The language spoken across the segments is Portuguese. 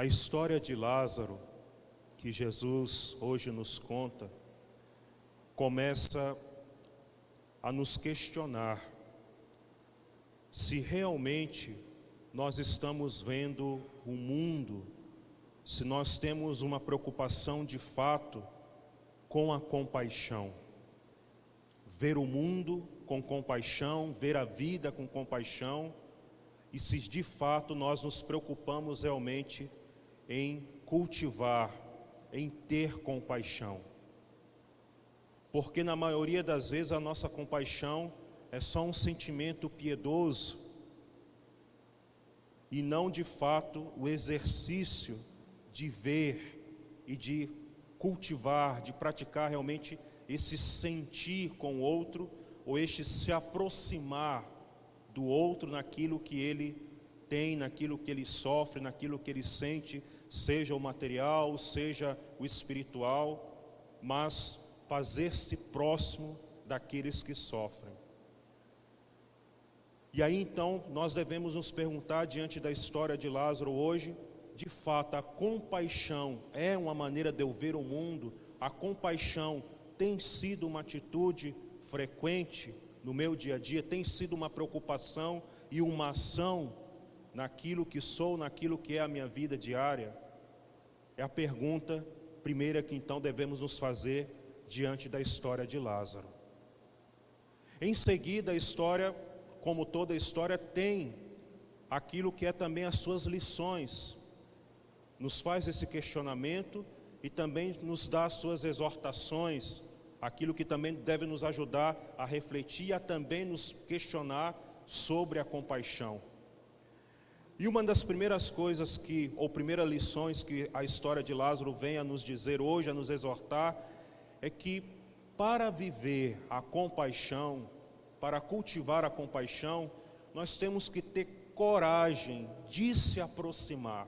A história de Lázaro, que Jesus hoje nos conta, começa a nos questionar se realmente nós estamos vendo o mundo, se nós temos uma preocupação de fato com a compaixão. Ver o mundo com compaixão, ver a vida com compaixão, e se de fato nós nos preocupamos realmente em cultivar, em ter compaixão. Porque na maioria das vezes a nossa compaixão é só um sentimento piedoso e não de fato o exercício de ver e de cultivar, de praticar realmente esse sentir com o outro, ou este se aproximar do outro naquilo que ele tem, naquilo que ele sofre, naquilo que ele sente, seja o material, seja o espiritual, mas fazer-se próximo daqueles que sofrem. E aí então nós devemos nos perguntar diante da história de Lázaro hoje, de fato a compaixão é uma maneira de eu ver o mundo? A compaixão tem sido uma atitude frequente no meu dia a dia, tem sido uma preocupação e uma ação naquilo que sou, naquilo que é a minha vida diária? É a pergunta primeira que então devemos nos fazer diante da história de Lázaro. Em seguida, a história, como toda história, tem aquilo que é também as suas lições. Nos faz esse questionamento e também nos dá as suas exortações, aquilo que também deve nos ajudar a refletir e a também nos questionar sobre a compaixão. E uma das primeiras coisas ou primeiras lições que a história de Lázaro vem a nos dizer hoje, a nos exortar, é que para viver a compaixão, para cultivar a compaixão, nós temos que ter coragem de se aproximar.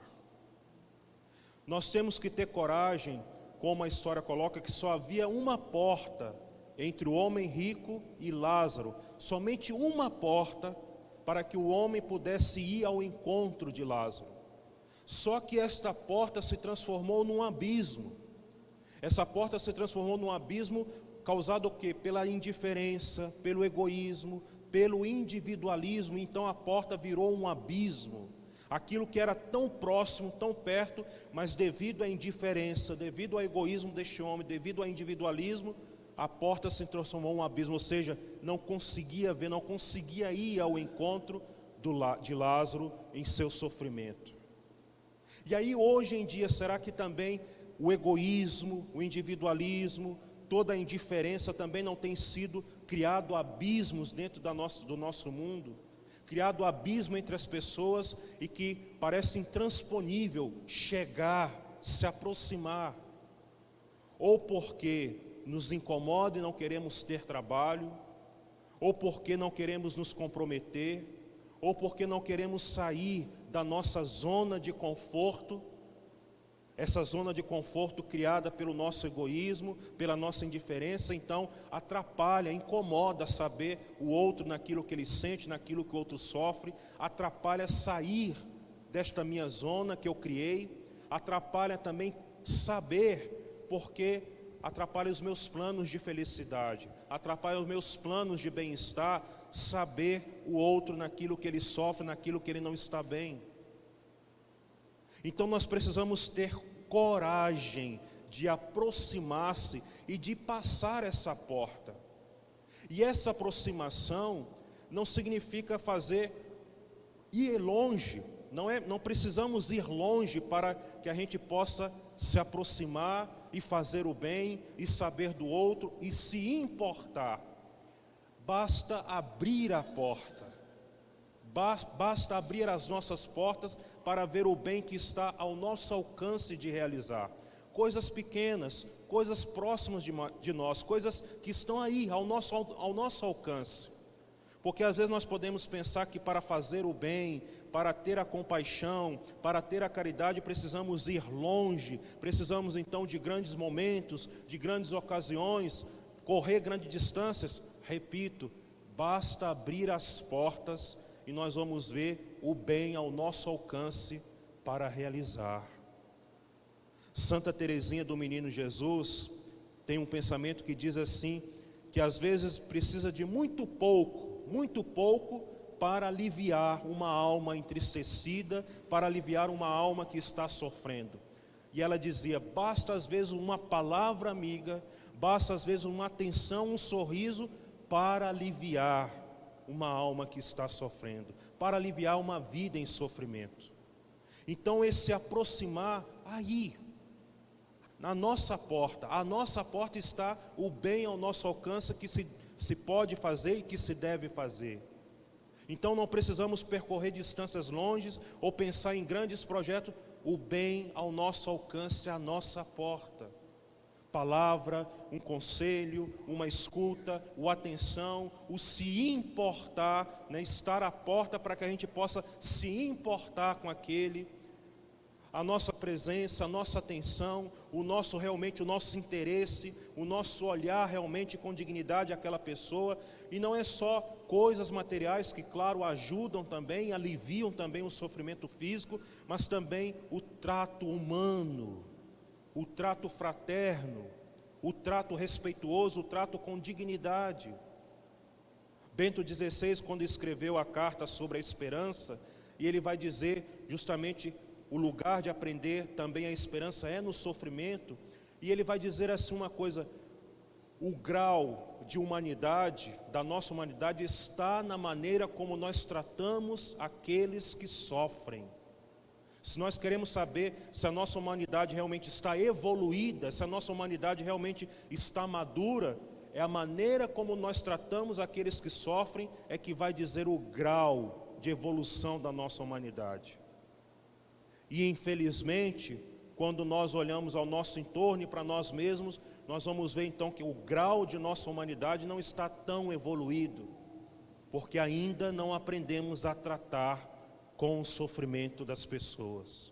Nós temos que ter coragem, como a história coloca, que só havia uma porta entre o homem rico e Lázaro, somente uma porta para que o homem pudesse ir ao encontro de Lázaro. Só que esta porta se transformou num abismo. Essa porta se transformou num abismo causado o quê? Pela indiferença, pelo egoísmo, pelo individualismo. Então a porta virou um abismo. Aquilo que era tão próximo, tão perto, mas devido à indiferença, devido ao egoísmo deste homem, devido ao individualismo, a porta se transformou em um abismo, ou seja, não conseguia ver, não conseguia ir ao encontro de Lázaro em seu sofrimento. E aí hoje em dia, será que também o egoísmo, o individualismo, toda a indiferença também não tem sido criado abismos dentro do nosso mundo? Criado abismo entre as pessoas e que parece intransponível chegar, se aproximar, ou porque nos incomoda e não queremos ter trabalho, ou porque não queremos nos comprometer, ou porque não queremos sair da nossa zona de conforto, essa zona de conforto criada pelo nosso egoísmo, pela nossa indiferença. Então atrapalha, incomoda saber o outro naquilo que ele sente, naquilo que o outro sofre, atrapalha sair desta minha zona que eu criei, atrapalha também saber, porque atrapalha os meus planos de felicidade, atrapalha os meus planos de bem-estar, saber o outro naquilo que ele sofre, naquilo que ele não está bem. Então nós precisamos ter coragem de aproximar-se e de passar essa porta. E essa aproximação não significa ir longe, não precisamos ir longe para que a gente possa se aproximar e fazer o bem e saber do outro e se importar. Basta abrir a porta. Basta abrir as nossas portas para ver o bem que está ao nosso alcance de realizar. Coisas pequenas, coisas próximas de nós, coisas que estão aí ao nosso alcance. Porque às vezes nós podemos pensar que para fazer o bem, para ter a compaixão, para ter a caridade, precisamos ir longe, precisamos então de grandes momentos, de grandes ocasiões, correr grandes distâncias. Repito, basta abrir as portas e nós vamos ver o bem ao nosso alcance para realizar. Santa Teresinha do Menino Jesus tem um pensamento que diz assim, que às vezes precisa de muito pouco para aliviar uma alma entristecida, para aliviar uma alma que está sofrendo. E ela dizia, basta às vezes uma palavra amiga, basta às vezes uma atenção, um sorriso, para aliviar uma alma que está sofrendo, para aliviar uma vida em sofrimento. Então esse aproximar aí, na nossa porta, a nossa porta está o bem ao nosso alcance que se pode fazer e que se deve fazer. Então não precisamos percorrer distâncias longes ou pensar em grandes projetos, o bem ao nosso alcance, à nossa porta. Palavra, um conselho, uma escuta, o atenção, o se importar, né? Estar à porta para que a gente possa se importar com aquele. A nossa presença, a nossa atenção, o nosso interesse, o nosso olhar realmente com dignidade àquela pessoa. E não é só coisas materiais que, claro, ajudam também, aliviam também o sofrimento físico, mas também o trato humano, o trato fraterno, o trato respeituoso, o trato com dignidade. Bento XVI, quando escreveu a carta sobre a esperança, e ele vai dizer justamente o lugar de aprender também a esperança é no sofrimento, e ele vai dizer assim uma coisa, o grau de humanidade, da nossa humanidade, está na maneira como nós tratamos aqueles que sofrem. Se nós queremos saber se a nossa humanidade realmente está evoluída, se a nossa humanidade realmente está madura, é a maneira como nós tratamos aqueles que sofrem, é que vai dizer o grau de evolução da nossa humanidade. E infelizmente, quando nós olhamos ao nosso entorno e para nós mesmos, nós vamos ver então que o grau de nossa humanidade não está tão evoluído, porque ainda não aprendemos a tratar com o sofrimento das pessoas,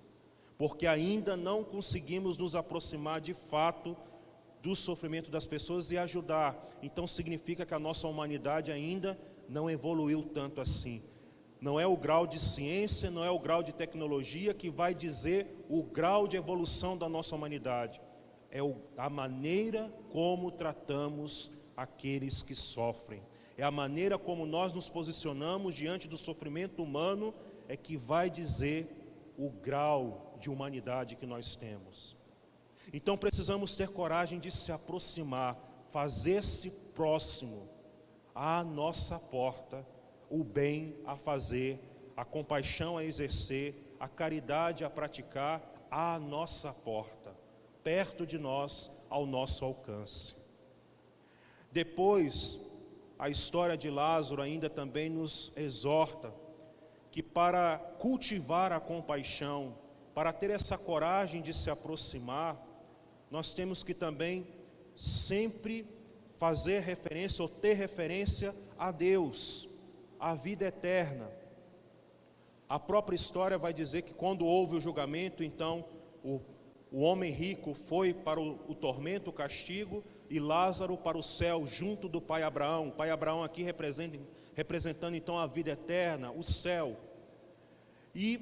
porque ainda não conseguimos nos aproximar de fato do sofrimento das pessoas e ajudar. Então significa que a nossa humanidade ainda não evoluiu tanto assim. Não é o grau de ciência, não é o grau de tecnologia que vai dizer o grau de evolução da nossa humanidade. É a maneira como tratamos aqueles que sofrem. É a maneira como nós nos posicionamos diante do sofrimento humano é que vai dizer o grau de humanidade que nós temos. Então precisamos ter coragem de se aproximar, fazer-se próximo à nossa porta, o bem a fazer, a compaixão a exercer, a caridade a praticar à nossa porta, perto de nós, ao nosso alcance. Depois, a história de Lázaro ainda também nos exorta que para cultivar a compaixão, para ter essa coragem de se aproximar, nós temos que também sempre fazer referência ou ter referência a Deus, a vida eterna. A própria história vai dizer que quando houve o julgamento, então o homem rico foi para o tormento, o castigo, e Lázaro para o céu, junto do pai Abraão. O pai Abraão aqui representando então a vida eterna, o céu. E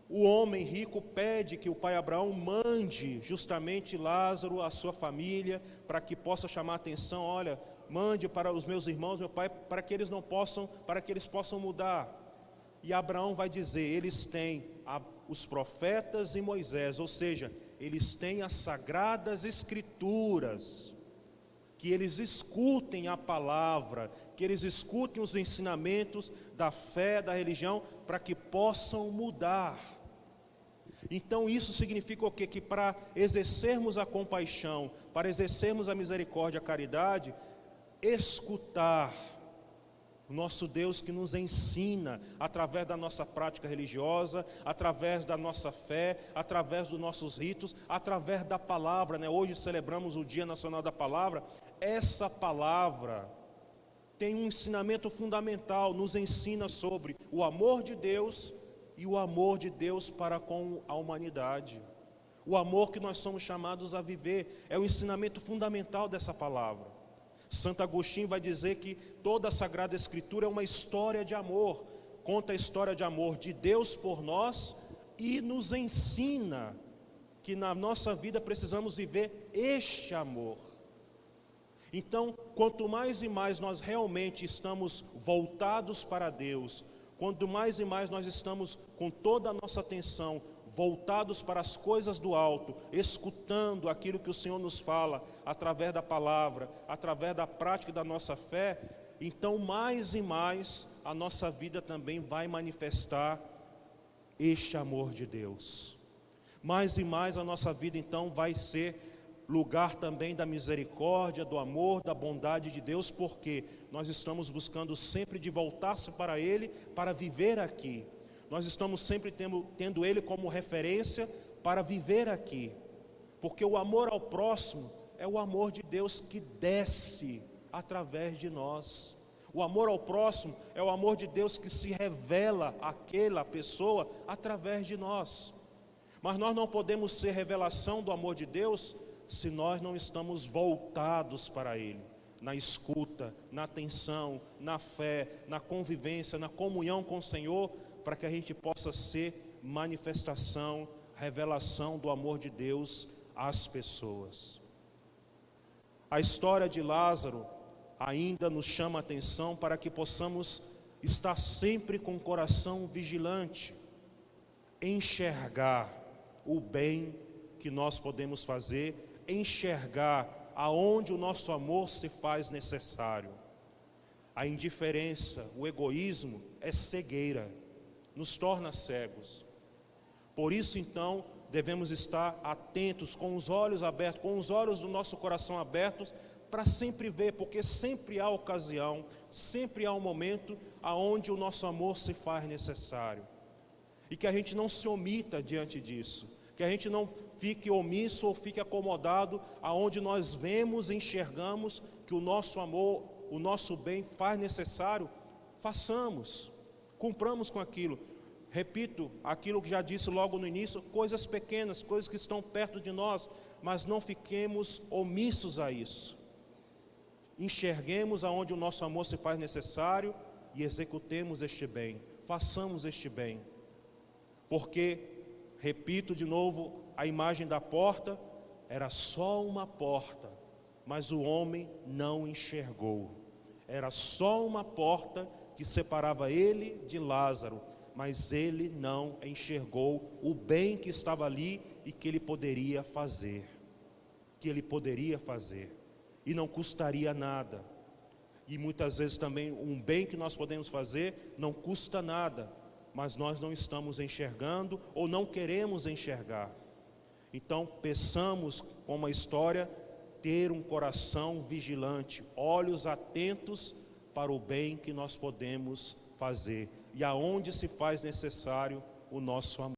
o homem rico pede que o pai Abraão mande justamente Lázaro, a sua família, para que possa chamar a atenção, olha, mande para os meus irmãos, meu pai, para que eles possam mudar. E Abraão vai dizer, eles têm os profetas e Moisés, ou seja, eles têm as sagradas escrituras, que eles escutem a palavra, que eles escutem os ensinamentos da fé, da religião, para que possam mudar. Então isso significa o quê? Que para exercermos a compaixão, para exercermos a misericórdia, a caridade, escutar o nosso Deus que nos ensina através da nossa prática religiosa, através da nossa fé, através dos nossos ritos, através da palavra, né? Hoje celebramos o Dia Nacional da Palavra. Essa palavra tem um ensinamento fundamental, nos ensina sobre o amor de Deus e o amor de Deus para com a humanidade. O amor que nós somos chamados a viver é o ensinamento fundamental dessa palavra. Santo Agostinho vai dizer que toda a Sagrada Escritura é uma história de amor, conta a história de amor de Deus por nós e nos ensina que na nossa vida precisamos viver este amor. Então, quanto mais e mais nós realmente estamos voltados para Deus, quanto mais e mais nós estamos com toda a nossa atenção voltados para as coisas do alto, escutando aquilo que o Senhor nos fala, através da palavra, através da prática da nossa fé, então mais e mais a nossa vida também vai manifestar este amor de Deus. Mais e mais a nossa vida então vai ser lugar também da misericórdia, do amor, da bondade de Deus, porque nós estamos buscando sempre de voltar-se para Ele, para viver aqui. Nós estamos sempre tendo Ele como referência para viver aqui, porque o amor ao próximo é o amor de Deus que desce através de nós. O amor ao próximo é o amor de Deus que se revela àquela pessoa através de nós. Mas nós não podemos ser revelação do amor de Deus se nós não estamos voltados para Ele, na escuta, na atenção, na fé, na convivência, na comunhão com o Senhor, para que a gente possa ser manifestação, revelação do amor de Deus às pessoas. A história de Lázaro ainda nos chama a atenção para que possamos estar sempre com o coração vigilante, enxergar o bem que nós podemos fazer, enxergar aonde o nosso amor se faz necessário. A indiferença, o egoísmo é cegueira, nos torna cegos. Por isso então devemos estar atentos, com os olhos abertos, com os olhos do nosso coração abertos, para sempre ver, porque sempre há ocasião, sempre há um momento aonde o nosso amor se faz necessário. E que a gente não se omita diante disso, que a gente não fique omisso ou fique acomodado aonde nós vemos e enxergamos que o nosso amor, o nosso bem faz necessário, façamos, cumpramos com aquilo. Repito aquilo que já disse logo no início, coisas pequenas, coisas que estão perto de nós, mas não fiquemos omissos a isso. Enxerguemos aonde o nosso amor se faz necessário e executemos este bem, façamos este bem. Porque, repito de novo, a imagem da porta era só uma porta, mas o homem não enxergou. Era só uma porta que separava ele de Lázaro, mas ele não enxergou o bem que estava ali e que ele poderia fazer. E não custaria nada. E muitas vezes também um bem que nós podemos fazer não custa nada, mas nós não estamos enxergando ou não queremos enxergar. Então peçamos, como a história, ter um coração vigilante, olhos atentos para o bem que nós podemos fazer e aonde se faz necessário o nosso amor.